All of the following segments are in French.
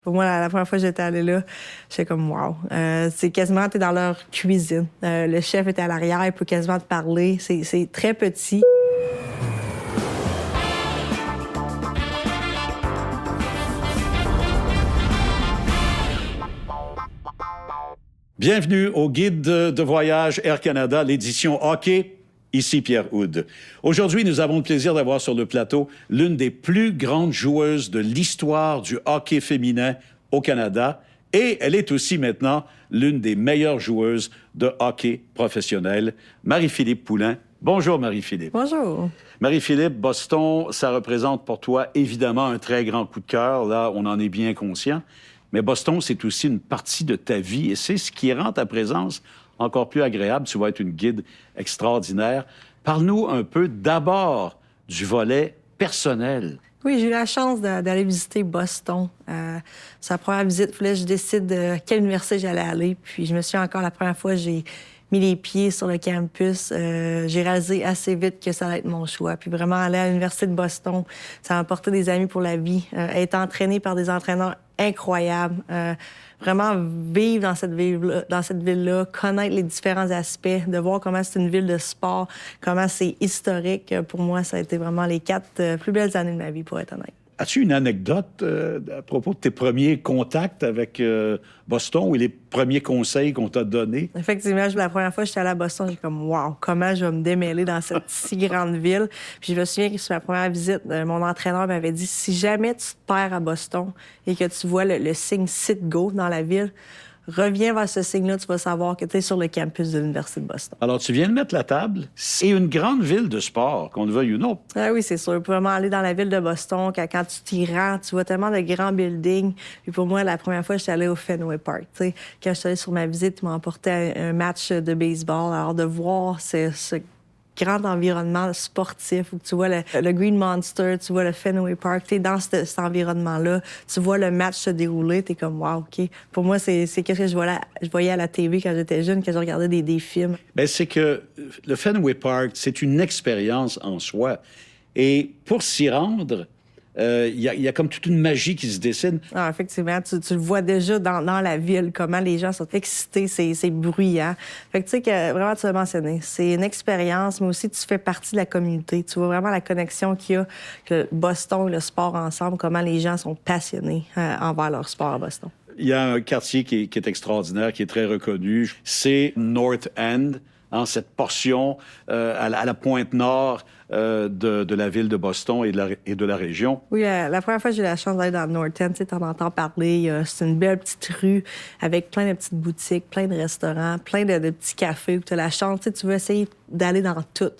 Pour moi, la première fois que j'étais allée là, j'étais comme wow. C'est quasiment, t'es dans leur cuisine. Le chef était à l'arrière, il peut quasiment te parler. C'est très petit. Bienvenue au guide de voyage Air Canada, l'édition hockey. Ici Pierre Houde. Aujourd'hui, nous avons le plaisir d'avoir sur le plateau l'une des plus grandes joueuses de l'histoire du hockey féminin au Canada et elle est aussi maintenant l'une des meilleures joueuses de hockey professionnel, Marie-Philippe Poulin. Bonjour Marie-Philippe. Bonjour. Marie-Philippe, Boston, ça représente pour toi évidemment un très grand coup de cœur. Là, on en est bien conscient. Mais Boston, c'est aussi une partie de ta vie et c'est ce qui rend ta présence encore plus agréable. Tu vas être une guide extraordinaire. Parle-nous un peu d'abord du volet personnel. Oui, j'ai eu la chance d'aller visiter Boston. C'est la première visite. Il fallait que je décide de quelle université j'allais aller. Puis je me suis encore, la première fois, j'ai mis les pieds sur le campus. J'ai réalisé assez vite que ça allait être mon choix. Puis vraiment, aller à l'université de Boston, ça m'a apporté des amis pour la vie. Être entraîné par des entraîneurs incroyables. Vraiment vivre dans cette ville-là, connaître les différents aspects, de voir comment c'est une ville de sport, comment c'est historique. Pour moi, ça a été vraiment les 4 plus belles années de ma vie, pour être honnête. As-tu une anecdote à propos de tes premiers contacts avec Boston ou les premiers conseils qu'on t'a donnés? Effectivement, la première fois que j'étais allée à Boston, j'ai comme « wow, comment je vais me démêler dans cette si grande ville? » Puis je me souviens que sur la première visite, mon entraîneur m'avait dit « Si jamais tu te perds à Boston et que tu vois le signe Sit Go dans la ville, reviens vers ce signe-là, tu vas savoir que tu es sur le campus de l'Université de Boston. » Alors, tu viens de mettre la table. C'est une grande ville de sport, qu'on le veuille ou non. Ah oui, c'est sûr. Tu peux vraiment aller dans la ville de Boston. Quand tu t'y rends, tu vois tellement de grands buildings. Puis pour moi, la première fois, j'étais allée au Fenway Park. T'sais, quand je suis allée sur ma visite, ils m'ont emporté un match de baseball. Alors, de voir ce grand environnement sportif où tu vois le Green Monster, tu vois le Fenway Park, tu es dans cet environnement-là, tu vois le match se dérouler, tu es comme « wow, OK ». Pour moi, c'est quelque chose que je voyais à la TV quand j'étais jeune, quand je regardais des films. Bien, c'est que le Fenway Park, c'est une expérience en soi. Et pour s'y rendre, il y a comme toute une magie qui se dessine. Ah, effectivement, tu le vois déjà dans la ville, comment les gens sont excités, c'est bruyant. Fait que tu sais que vraiment, tu l'as mentionné, c'est une expérience, mais aussi tu fais partie de la communauté. Tu vois vraiment la connexion qu'il y a, que Boston et le sport ensemble, comment les gens sont passionnés envers leur sport à Boston. Il y a un quartier qui est extraordinaire, qui est très reconnu. C'est North End, hein, cette portion à la pointe nord de la ville de Boston et de la région. Oui, la première fois que j'ai eu la chance d'aller dans North End, tu en entends parler. C'est une belle petite rue avec plein de petites boutiques, plein de restaurants, plein de petits cafés où tu as la chance. Tu veux essayer d'aller dans tout.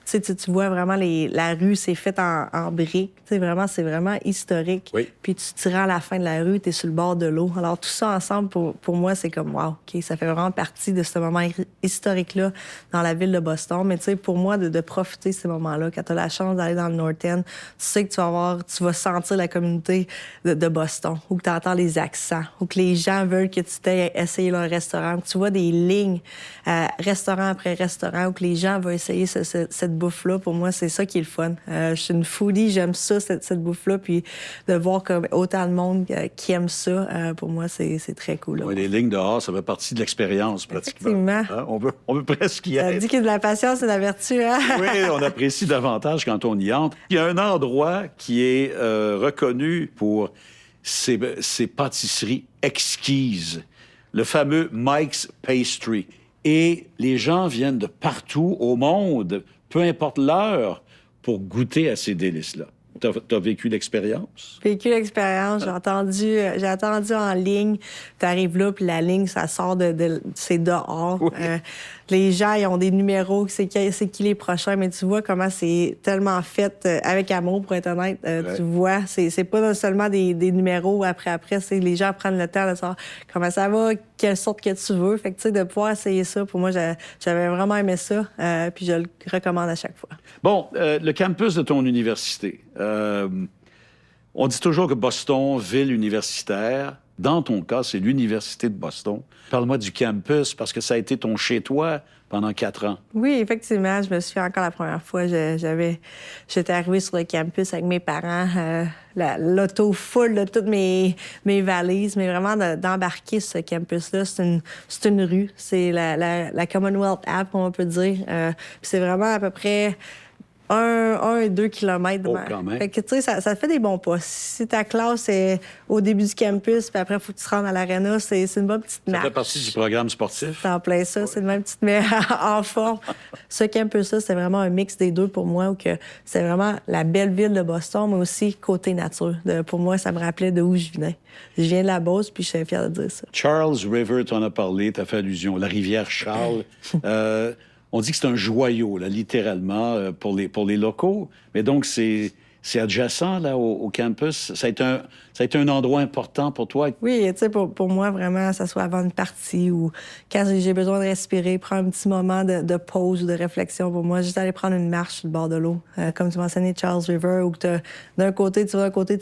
Tu vois vraiment la rue, c'est fait en briques. C'est vraiment historique. Oui. Puis tu te rends à la fin de la rue, tu es sur le bord de l'eau. Alors tout ça ensemble, pour moi, c'est comme wow, OK, ça fait vraiment partie de ce moment historique-là dans la ville de Boston. Mais tu sais, pour moi, de profiter de ces moments-là, quand tu as la chance d'aller dans le North End, tu sais que tu vas sentir la communauté de Boston, où tu entends les accents, où que les gens veulent que tu t'aies essayé leur restaurant, où tu vois des lignes, restaurant après restaurant, où que les gens veulent essayer cette bouffe-là. Pour moi, c'est ça qui est le fun. Je suis une foodie, j'aime ça, cette bouffe-là, puis de voir comme autant de monde qui aime ça, pour moi, c'est très cool. Oui, les lignes dehors, ça fait partie de l'expérience, pratiquement. Effectivement. Hein? On veut presque y Ça être. dit que de la patience, c'est de la vertu, hein? Oui, on apprécie davantage quand on y entre. Il y a un endroit qui est reconnu pour ses pâtisseries exquises, le fameux Mike's Pastry. Et les gens viennent de partout au monde, peu importe l'heure, pour goûter à ces délices-là. T'as vécu l'expérience? J'ai vécu l'expérience, j'ai attendu en ligne. T'arrives là, puis la ligne, ça sort c'est dehors. Oui. Les gens, ils ont des numéros, c'est qui les prochains, mais tu vois comment c'est tellement fait avec amour, pour être honnête. Ouais. Tu vois, c'est pas seulement des numéros après, c'est les gens prennent le temps de savoir comment ça va, quelle sorte que tu veux. Fait que, tu sais, de pouvoir essayer ça, pour moi, j'avais vraiment aimé ça, puis je le recommande à chaque fois. Bon, le campus de ton université. On dit toujours que Boston, ville universitaire, Dans ton cas, c'est l'Université de Boston. Parle-moi du campus, parce que ça a été ton chez-toi pendant 4 ans. Oui, effectivement, je me suis encore la première fois. J'étais arrivée sur le campus avec mes parents, l'auto full de toutes mes valises, mais vraiment d'embarquer sur ce campus-là, c'est une rue. C'est la Commonwealth Ave, on peut dire. Puis c'est vraiment à peu près 1 et 2 kilomètres. Oh, quand même. Fait que, tu sais, ça fait des bons pas. Si ta classe est au début du campus, puis après, il faut que tu te rendes à l'aréna, c'est une bonne petite marche. Ça fait partie du programme sportif. C'est en plein ça. C'est une même petite mets en forme. Ce campus-là, c'est vraiment un mix des deux pour moi, où que c'est vraiment la belle ville de Boston, mais aussi côté nature. Pour moi, ça me rappelait de où je venais. Je viens de la Beauce, puis je suis fière de dire ça. Charles River, tu en as parlé, tu as fait allusion. La rivière Charles. On dit que c'est un joyau, là, littéralement, pour les locaux. Mais donc, c'est adjacent là, au campus. Ça a été un endroit important pour toi? Oui, tu sais, pour moi, vraiment, ça soit avant une partie ou quand j'ai besoin de respirer, prendre un petit moment de pause ou de réflexion. Pour moi, juste aller prendre une marche sur le bord de l'eau. Comme tu mentionnais, Charles River, où d'un côté, tu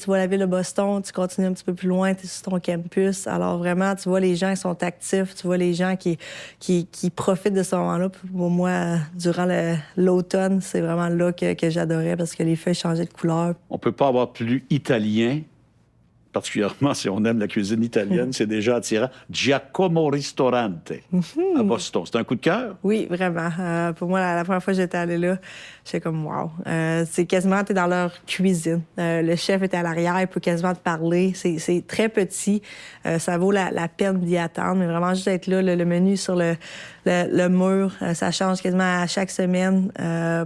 vois la ville de Boston, tu continues un petit peu plus loin, tu es sur ton campus. Alors vraiment, tu vois les gens qui sont actifs, tu vois les gens qui profitent de ce moment-là. Pour moi, durant l'automne, c'est vraiment là que j'adorais parce que les feuilles changeaient de couleur. On peut pas avoir plus italien, particulièrement si on aime la cuisine italienne, c'est déjà attirant. Giacomo Ristorante, à Boston. C'est un coup de cœur? Oui, vraiment. Pour moi, la première fois que j'étais allée là, j'étais comme wow. C'est quasiment, t'es dans leur cuisine. Le chef était à l'arrière, il peut quasiment te parler. C'est très petit. Ça vaut la peine d'y attendre, mais vraiment juste être là, le menu sur le mur, ça change quasiment à chaque semaine.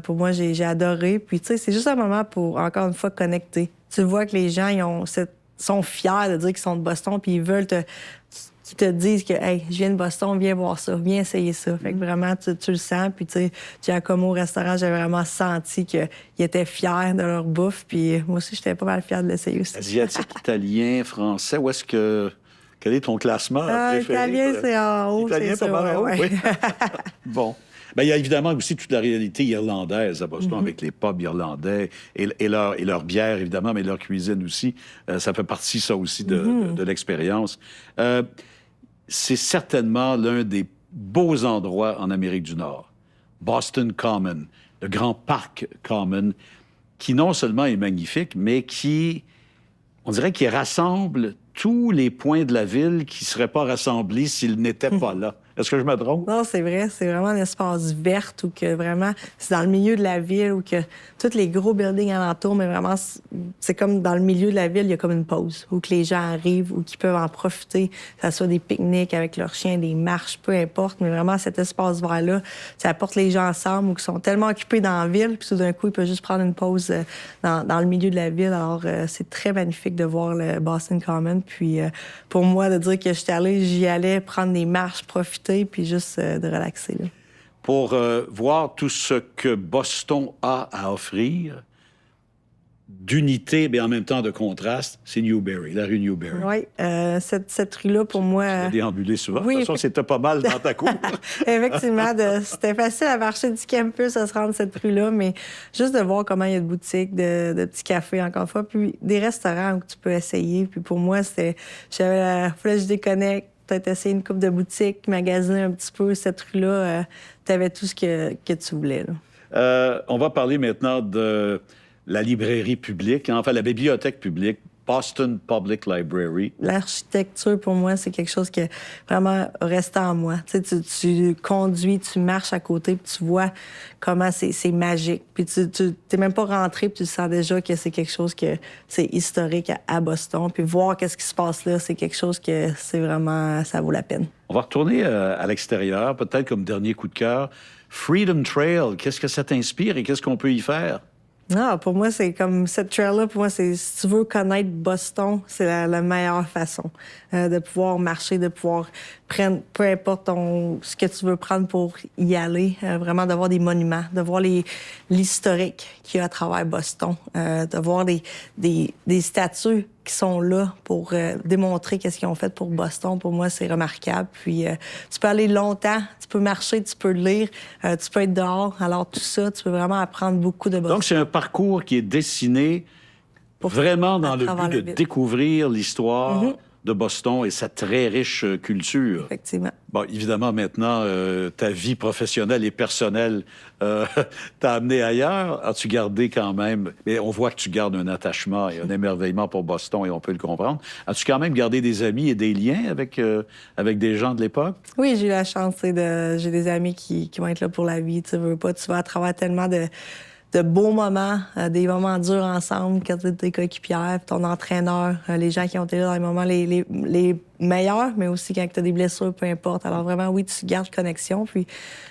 Pour moi, j'ai adoré. Puis, tu sais, c'est juste un moment pour, encore une fois, connecter. Tu vois que les gens, ils sont fiers de dire qu'ils sont de Boston, puis ils veulent qu'ils te disent que hey, je viens de Boston, viens voir ça, viens essayer ça. Fait que vraiment, tu le sens. Puis, tu sais, Giacomo au restaurant, j'avais vraiment senti qu'ils étaient fiers de leur bouffe. Puis, moi aussi, j'étais pas mal fière de l'essayer aussi. Asiatique, italien, français, quel est ton classement préféré? Italien, c'est en haut. Italien, pas mal en haut, oui. Bon. Ben, il y a évidemment aussi toute la réalité irlandaise à Boston, avec les pubs irlandais et leur bière, évidemment, mais leur cuisine aussi. Ça fait partie, ça aussi, de l'expérience. C'est certainement l'un des beaux endroits en Amérique du Nord. Boston Common, le grand parc Common, qui non seulement est magnifique, mais on dirait qu'il rassemble tous les points de la ville qui ne seraient pas rassemblés s'ils n'étaient pas là. Est-ce que je me trompe? Non, c'est vrai. C'est vraiment un espace vert où que vraiment, c'est dans le milieu de la ville où que tous les gros buildings alentour, mais vraiment, c'est comme dans le milieu de la ville, il y a comme une pause où que les gens arrivent ou qui peuvent en profiter, que ce soit des pique-niques avec leurs chiens, des marches, peu importe, mais vraiment cet espace vert-là, ça apporte les gens ensemble ou qui sont tellement occupés dans la ville, puis tout d'un coup, ils peuvent juste prendre une pause dans le milieu de la ville. Alors, c'est très magnifique de voir le Boston Common. Puis, pour moi, de dire que j'y allais prendre des marches, profiter, puis juste de relaxer. Là. Pour voir tout ce que Boston a à offrir, d'unité, mais en même temps de contraste, c'est Newberry, la rue Newberry. Oui, cette rue-là, pour moi... Tu as déambulé souvent. Oui, de toute façon, c'était pas mal dans ta cour. Effectivement, c'était facile à marcher du campus à se rendre cette rue-là, mais juste de voir comment il y a de boutiques, de petits cafés, encore une fois, puis des restaurants où tu peux essayer. Puis pour moi, fallait que je déconnecte, peut-être essayer une coupe de boutique, magasiner un petit peu cette rue-là. Tu avais tout ce que tu voulais. Là. On va parler maintenant de la librairie publique, enfin la bibliothèque publique, Boston Public Library. L'architecture, pour moi, c'est quelque chose qui est vraiment resté en moi. Tu sais, tu conduis, tu marches à côté, puis tu vois comment c'est magique. Puis tu t'es même pas rentré, puis tu sens déjà que c'est quelque chose que c'est historique à Boston. Puis voir qu'est-ce qui se passe là, c'est quelque chose que c'est vraiment, ça vaut la peine. On va retourner à l'extérieur, peut-être comme dernier coup de cœur. Freedom Trail, qu'est-ce que ça t'inspire et qu'est-ce qu'on peut y faire? Non, pour moi, c'est comme cette trail-là, pour moi, c'est si tu veux connaître Boston, c'est la meilleure façon de pouvoir marcher, de pouvoir prendre, peu importe ce que tu veux prendre pour y aller, vraiment de voir des monuments, de voir l'historique qu'il y a à travers Boston, de voir des statues qui sont là pour démontrer qu'est-ce qu'ils ont fait pour Boston. Pour moi, c'est remarquable. Puis, tu peux aller longtemps, tu peux marcher, tu peux lire, tu peux être dehors. Alors, tout ça, tu peux vraiment apprendre beaucoup de Boston. Donc, c'est un parcours qui est dessiné vraiment dans le but de découvrir l'histoire de Boston et sa très riche culture. Effectivement. Bon, évidemment, maintenant, ta vie professionnelle et personnelle t'a amené ailleurs. As-tu gardé quand même... Mais on voit que tu gardes un attachement et un émerveillement pour Boston, et on peut le comprendre. As-tu quand même gardé des amis et des liens avec des gens de l'époque? Oui, j'ai eu la chance, j'ai des amis qui vont être là pour la vie. Tu veux pas, tu vas à travers tellement de beaux moments, des moments durs ensemble, quand tu es tes coéquipières, ton entraîneur, les gens qui ont été là dans les moments les meilleurs, mais aussi quand tu as des blessures, peu importe. Alors vraiment, oui, tu gardes connexion. Puis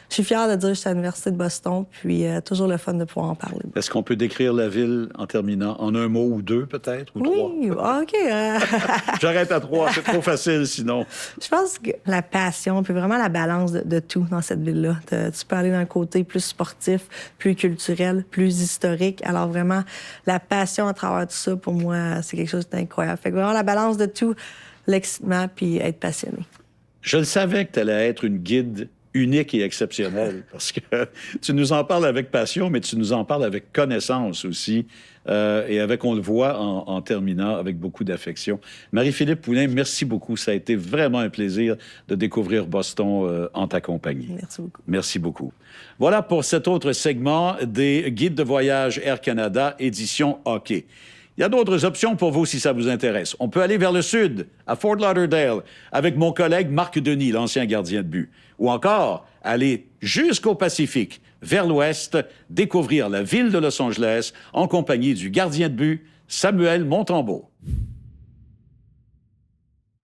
je suis fière de dire que je suis à l'Université de Boston, puis toujours le fun de pouvoir en parler. Est-ce qu'on peut décrire la ville en terminant en un mot ou deux, peut-être, ou trois? Oui, OK. J'arrête à 3, c'est trop facile sinon. Je pense que la passion, puis vraiment la balance de tout dans cette ville-là. Tu peux aller dans le côté plus sportif, plus culturel, plus historique. Alors vraiment, la passion à travers tout ça, pour moi, c'est quelque chose d'incroyable. Fait que vraiment la balance de tout, l'excitement, puis être passionné. Je le savais que tu allais être une guide unique et exceptionnelle, parce que tu nous en parles avec passion, mais tu nous en parles avec connaissance aussi, et avec, on le voit en terminant, avec beaucoup d'affection. Marie-Philippe Poulin, merci beaucoup. Ça a été vraiment un plaisir de découvrir Boston en ta compagnie. Merci beaucoup. Merci beaucoup. Voilà pour cet autre segment des Guides de voyage Air Canada, édition hockey. Il y a d'autres options pour vous si ça vous intéresse. On peut aller vers le sud, à Fort Lauderdale, avec mon collègue Marc Denis, l'ancien gardien de but. Ou encore, aller jusqu'au Pacifique, vers l'ouest, découvrir la ville de Los Angeles en compagnie du gardien de but Samuel Montembeault.